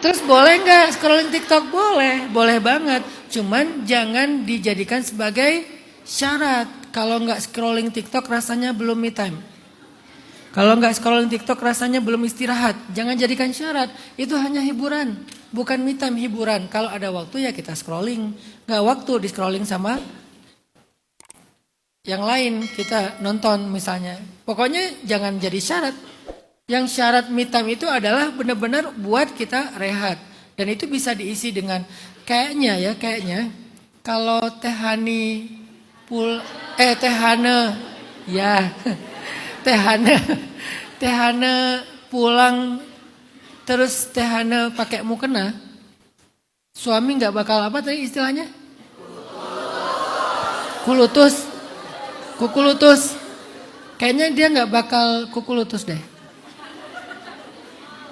Terus boleh nggak scrolling TikTok? Boleh, boleh banget. Cuman jangan dijadikan sebagai syarat. Kalau nggak scrolling TikTok rasanya belum me time. Kalau nggak scrolling TikTok rasanya belum istirahat. Jangan jadikan syarat. Itu hanya hiburan, bukan me time, hiburan. Kalau ada waktu ya kita scrolling. Nggak waktu di scrolling sama yang lain kita nonton misalnya. Pokoknya jangan jadi syarat. Yang syarat me time itu adalah benar-benar buat kita rehat. Dan itu bisa diisi dengan kayaknya kalau Tehane ya Tehane pulang terus Tehane pakai mukena, suami nggak bakal apa tadi istilahnya? Kuku lutus. Kayaknya dia nggak bakal kuku lutus deh.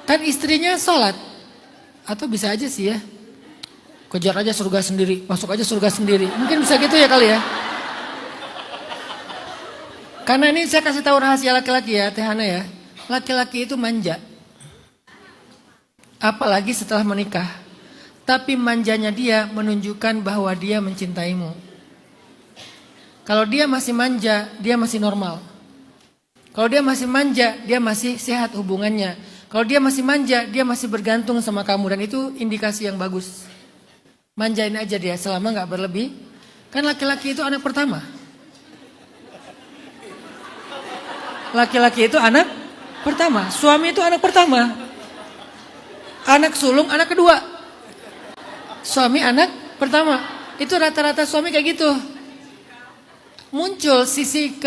Kan istrinya sholat. Atau bisa aja sih ya. Kejar aja surga sendiri. Masuk aja surga sendiri. Mungkin bisa gitu ya kali ya. Karena ini saya kasih tahu rahasia laki-laki ya, Tehana ya. Laki-laki itu manja. Apalagi setelah menikah. Tapi manjanya dia menunjukkan bahwa dia mencintaimu. Kalau dia masih manja, dia masih normal. Kalau dia masih manja, dia masih sehat hubungannya. Kalau dia masih manja, dia masih bergantung sama kamu. Dan itu indikasi yang bagus. Manjain aja dia selama gak berlebih. Kan laki-laki itu anak pertama. Laki-laki itu anak pertama. Suami itu anak pertama. Anak sulung anak kedua. Suami anak pertama. Itu rata-rata suami kayak gitu. Muncul sisi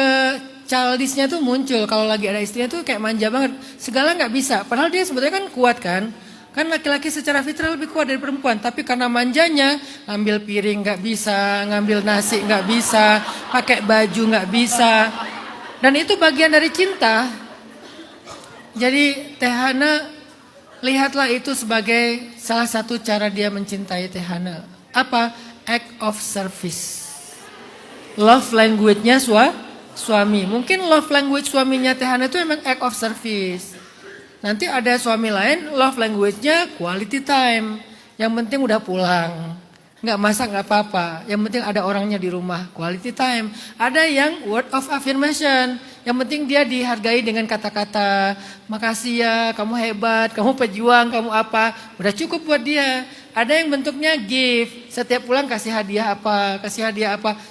childishnya tuh muncul kalau lagi ada istrinya tuh kayak manja banget. Segala nggak bisa. Padahal dia sebetulnya kan kuat kan. Kan laki-laki secara fitrah lebih kuat dari perempuan. Tapi karena manjanya ngambil piring nggak bisa, ngambil nasi nggak bisa, pakai baju nggak bisa. Dan itu bagian dari cinta. Jadi Tehana lihatlah itu sebagai salah satu cara dia mencintai Tehana. Apa? Act of service. Love language-nya suami. Mungkin love language suaminya Tehana itu emang act of service. Nanti ada suami lain love language-nya quality time. Yang penting udah pulang. Nggak masak nggak apa-apa. Yang penting ada orangnya di rumah. Quality time. Ada yang word of affirmation. Yang penting dia dihargai dengan kata-kata. Makasih ya, kamu hebat, kamu pejuang, kamu apa. Udah cukup buat dia. Ada yang bentuknya gift. Setiap pulang kasih hadiah apa.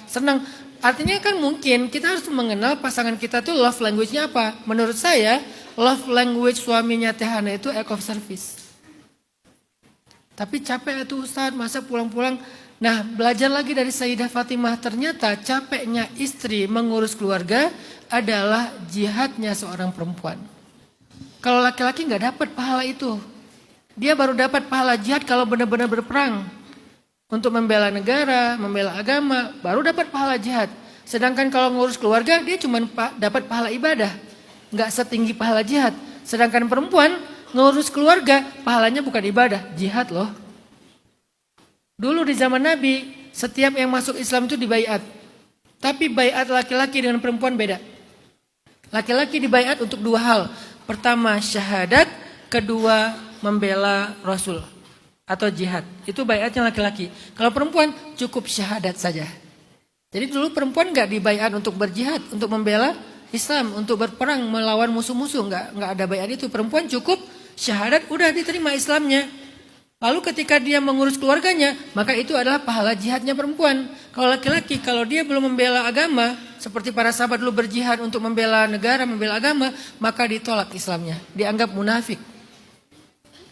Senang. Artinya kan mungkin kita harus mengenal pasangan kita tuh love language-nya apa. Menurut saya love language suaminya Tehana itu act of service. Tapi capek itu Ustadz, masa pulang-pulang. Nah belajar lagi dari Sayyidah Fatimah. Ternyata capeknya istri mengurus keluarga adalah jihadnya seorang perempuan. Kalau laki-laki gak dapat pahala itu. Dia baru dapat pahala jihad kalau benar-benar berperang. Untuk membela negara, membela agama, baru dapat pahala jihad. Sedangkan kalau ngurus keluarga, dia cuma dapat pahala ibadah. Gak setinggi pahala jihad. Sedangkan perempuan ngurus keluarga, pahalanya bukan ibadah, jihad loh. Dulu di zaman Nabi, setiap yang masuk Islam itu dibaiat. Tapi baiat laki-laki dengan perempuan beda. Laki-laki dibaiat untuk dua hal. Pertama syahadat, kedua membela Rasul atau jihad. Itu baiatnya laki-laki. Kalau perempuan cukup syahadat saja. Jadi dulu perempuan gak dibaiat untuk berjihad, untuk membela Islam, untuk berperang melawan musuh-musuh. Nggak ada baiat itu. Perempuan cukup syahadat, udah diterima Islamnya. Lalu ketika dia mengurus keluarganya, maka itu adalah pahala jihadnya perempuan. Kalau laki-laki, kalau dia belum membela agama, seperti para sahabat dulu berjihad untuk membela negara, membela agama, maka ditolak Islamnya. Dianggap munafik.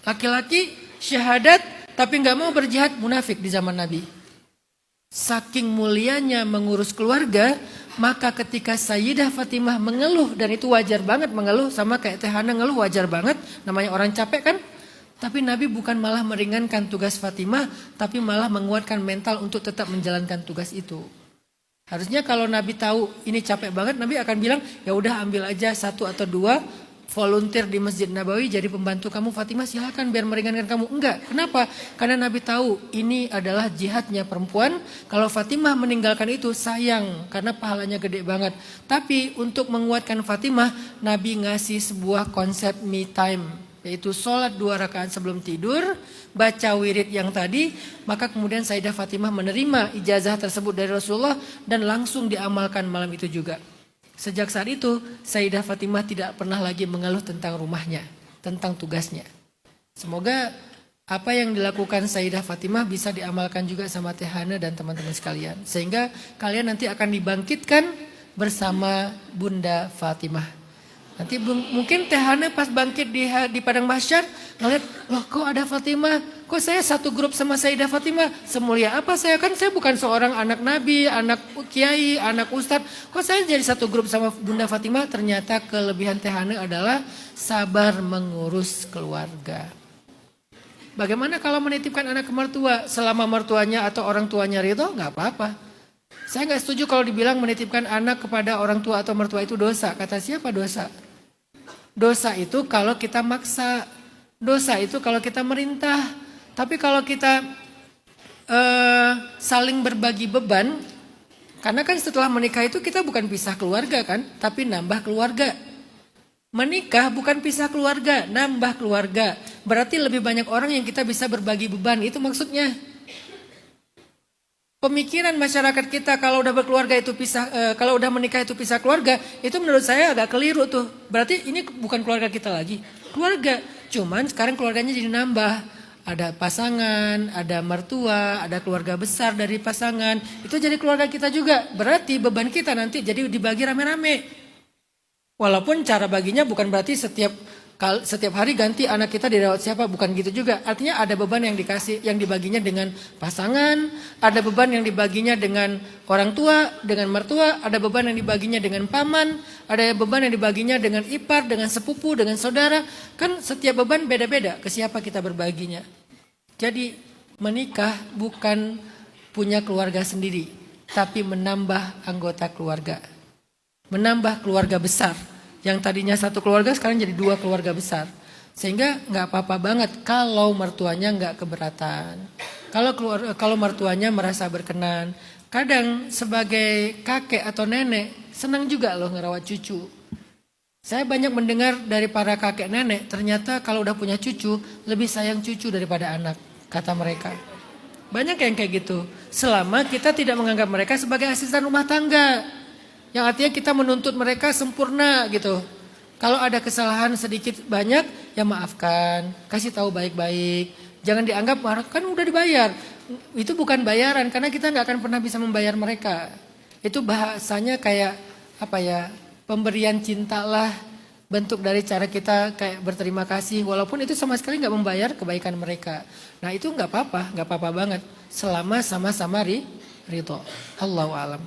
Laki-laki syahadat, tapi nggak mau berjihad, munafik di zaman Nabi. Saking mulianya mengurus keluarga, maka ketika Sayyidah Fatimah mengeluh, dan itu wajar banget mengeluh, sama kayak Tehana ngeluh wajar banget, namanya orang capek kan. Tapi Nabi bukan malah meringankan tugas Fatimah, tapi malah menguatkan mental untuk tetap menjalankan tugas itu. Harusnya kalau Nabi tahu ini capek banget, Nabi akan bilang, ya udah ambil aja 1 atau 2 volunteer di Masjid Nabawi jadi pembantu kamu Fatimah, silakan biar meringankan kamu. Enggak, kenapa? Karena Nabi tahu ini adalah jihadnya perempuan. Kalau Fatimah meninggalkan itu sayang, karena pahalanya gede banget. Tapi untuk menguatkan Fatimah, Nabi ngasih sebuah konsep me time. yaitu sholat 2 rakaat sebelum tidur, baca wirid yang tadi, maka kemudian Sayyidah Fatimah menerima ijazah tersebut dari Rasulullah dan langsung diamalkan malam itu juga. Sejak saat itu Sayyidah Fatimah tidak pernah lagi mengeluh tentang rumahnya, tentang tugasnya. Semoga apa yang dilakukan Sayyidah Fatimah bisa diamalkan juga sama Teh Hana dan teman-teman sekalian. Sehingga kalian nanti akan dibangkitkan bersama Bunda Fatimah. Nanti mungkin Teh Hana pas bangkit di padang mahsyar ngeliat, loh kok ada Fatimah, kok saya satu grup sama Sayyidah Fatimah, semulia apa saya, kan saya bukan seorang anak nabi, anak kiai, anak ustadz, kok saya jadi satu grup sama Bunda Fatimah. Ternyata kelebihan Teh Hana adalah sabar mengurus keluarga. Bagaimana kalau menitipkan anak ke mertua, selama mertuanya atau orang tuanya ridho, nggak apa-apa. Saya nggak setuju kalau dibilang menitipkan anak kepada orang tua atau mertua itu dosa. Kata siapa dosa? Dosa itu kalau kita maksa, dosa itu kalau kita merintah. Tapi kalau kita saling berbagi beban, karena kan setelah menikah itu kita bukan pisah keluarga kan, tapi nambah keluarga. Menikah bukan pisah keluarga, nambah keluarga. Berarti lebih banyak orang yang kita bisa berbagi beban, itu maksudnya. Pemikiran masyarakat kita kalau udah berkeluarga itu pisah, kalau udah menikah itu pisah keluarga, itu menurut saya agak keliru tuh. Berarti ini bukan keluarga kita lagi, keluarga. Cuman sekarang keluarganya jadi nambah. Ada pasangan, ada mertua, ada keluarga besar dari pasangan. Itu jadi keluarga kita juga. Berarti beban kita nanti jadi dibagi rame-rame. Walaupun cara baginya bukan berarti setiap hari ganti anak kita dirawat siapa, bukan gitu juga. Artinya ada beban yang dibaginya dengan pasangan, ada beban yang dibaginya dengan orang tua, dengan mertua, ada beban yang dibaginya dengan paman, ada beban yang dibaginya dengan ipar, dengan sepupu, dengan saudara. Kan setiap beban beda-beda ke siapa kita berbaginya. Jadi menikah bukan punya keluarga sendiri, tapi menambah anggota keluarga. Menambah keluarga besar. Yang tadinya satu keluarga sekarang jadi 2 keluarga besar. Sehingga nggak apa-apa banget kalau mertuanya nggak keberatan. Kalau mertuanya merasa berkenan. Kadang sebagai kakek atau nenek senang juga loh ngerawat cucu. Saya banyak mendengar dari para kakek nenek, ternyata kalau udah punya cucu lebih sayang cucu daripada anak, kata mereka. Banyak yang kayak gitu. Selama kita tidak menganggap mereka sebagai asisten rumah tangga. Yang artinya kita menuntut mereka sempurna gitu. Kalau ada kesalahan sedikit banyak, ya maafkan. Kasih tahu baik-baik. Jangan dianggap, kan udah dibayar. Itu bukan bayaran, karena kita gak akan pernah bisa membayar mereka. Itu bahasanya kayak, pemberian cinta lah. Bentuk dari cara kita kayak berterima kasih. Walaupun itu sama sekali gak membayar kebaikan mereka. Nah itu gak apa-apa banget. Selama sama-sama ridho. Allahu a'lam.